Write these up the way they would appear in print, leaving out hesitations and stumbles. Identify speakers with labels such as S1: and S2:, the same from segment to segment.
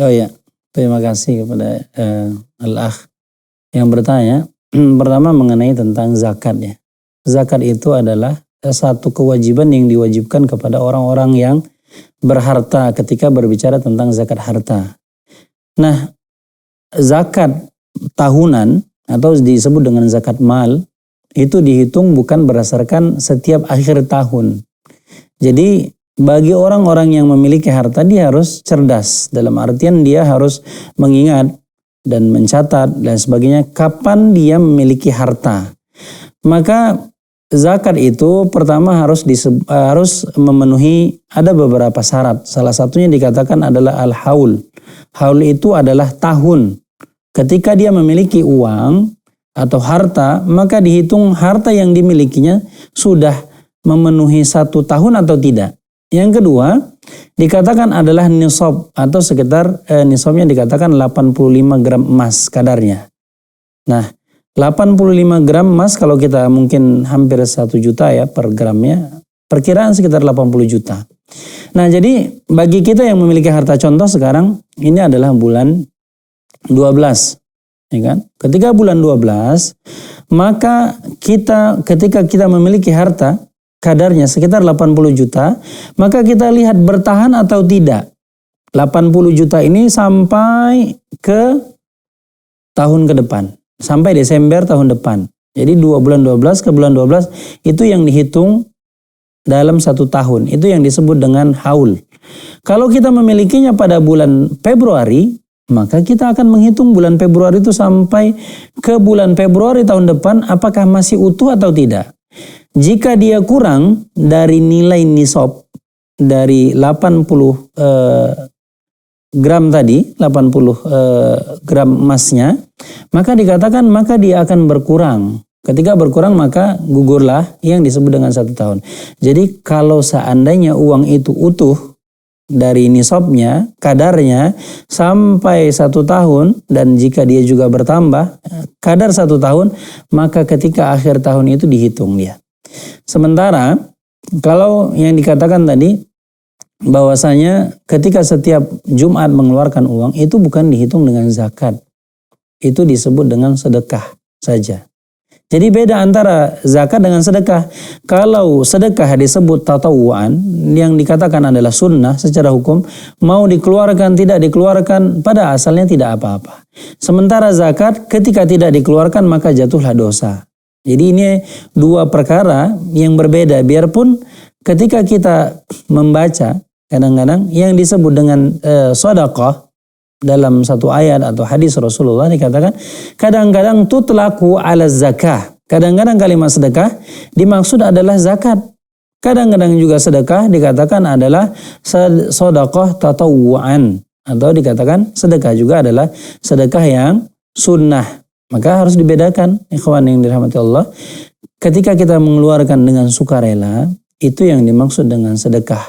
S1: Oh ya, terima kasih kepada Al-Akh yang bertanya. Pertama mengenai tentang zakat ya. Zakat itu adalah satu kewajiban yang diwajibkan kepada orang-orang yang berharta ketika berbicara tentang zakat harta. Nah, zakat tahunan atau disebut dengan zakat mal itu dihitung bukan berdasarkan setiap akhir tahun. Jadi bagi orang-orang yang memiliki harta dia harus cerdas, dalam artian dia harus mengingat dan mencatat dan sebagainya kapan dia memiliki harta. Maka zakat itu pertama harus memenuhi ada beberapa syarat. Salah satunya dikatakan adalah al-haul. Haul itu adalah tahun. Ketika dia memiliki uang atau harta, maka dihitung harta yang dimilikinya sudah memenuhi 1 tahun atau tidak. Yang kedua, dikatakan adalah nisab atau sekitar nisabnya dikatakan 85 gram emas kadarnya. Nah, 85 gram emas kalau kita mungkin hampir 1 juta ya per gramnya, perkiraan sekitar 80 juta. Nah, jadi bagi kita yang memiliki harta, contoh sekarang ini adalah bulan 12, ya kan? Ketika bulan 12, maka ketika kita memiliki harta kadarnya sekitar 80 juta, maka kita lihat bertahan atau tidak. 80 juta ini sampai ke tahun ke depan, sampai Desember tahun depan. Jadi bulan 12 ke bulan 12 itu yang dihitung dalam 1 tahun. Itu yang disebut dengan haul. Kalau kita memilikinya pada bulan Februari, maka kita akan menghitung bulan Februari itu sampai ke bulan Februari tahun depan apakah masih utuh atau tidak. Jika dia kurang dari nilai nisab dari 80 gram tadi, 80 gram emasnya, maka dikatakan maka dia akan berkurang. Ketika berkurang maka gugurlah yang disebut dengan 1 tahun. Jadi kalau seandainya uang itu utuh dari nisabnya, kadarnya sampai 1 tahun dan jika dia juga bertambah kadar 1 tahun, maka ketika akhir tahun itu dihitung dia. Sementara kalau yang dikatakan tadi bahwasanya ketika setiap Jumat mengeluarkan uang itu bukan dihitung dengan zakat. Itu disebut dengan sedekah saja. Jadi beda antara zakat dengan sedekah. Kalau sedekah disebut tatawuan, yang dikatakan adalah sunnah secara hukum, mau dikeluarkan tidak dikeluarkan pada asalnya tidak apa-apa. Sementara zakat ketika tidak dikeluarkan maka jatuhlah dosa. Jadi ini 2 perkara yang berbeda. Biarpun ketika kita membaca kadang-kadang yang disebut dengan sedekah dalam satu ayat atau hadis Rasulullah dikatakan kadang-kadang tutlaku ala zakah. Kadang-kadang kalimat sedekah dimaksud adalah zakat. Kadang-kadang juga sedekah dikatakan adalah sedekah tatawuan atau dikatakan sedekah juga adalah sedekah yang sunnah. Maka harus dibedakan, ikhwan yang dirahmati Allah. Ketika kita mengeluarkan dengan sukarela, itu yang dimaksud dengan sedekah.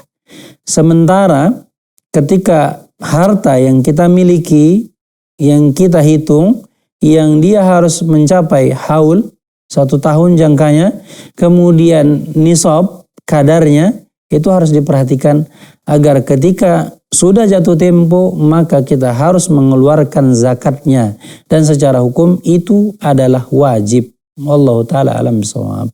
S1: Sementara ketika harta yang kita miliki, yang kita hitung, yang dia harus mencapai haul, 1 tahun jangkanya, kemudian nisab, kadarnya, itu harus diperhatikan agar ketika sudah jatuh tempo maka kita harus mengeluarkan zakatnya dan secara hukum itu adalah wajib. Wallahu taala alam bisawab.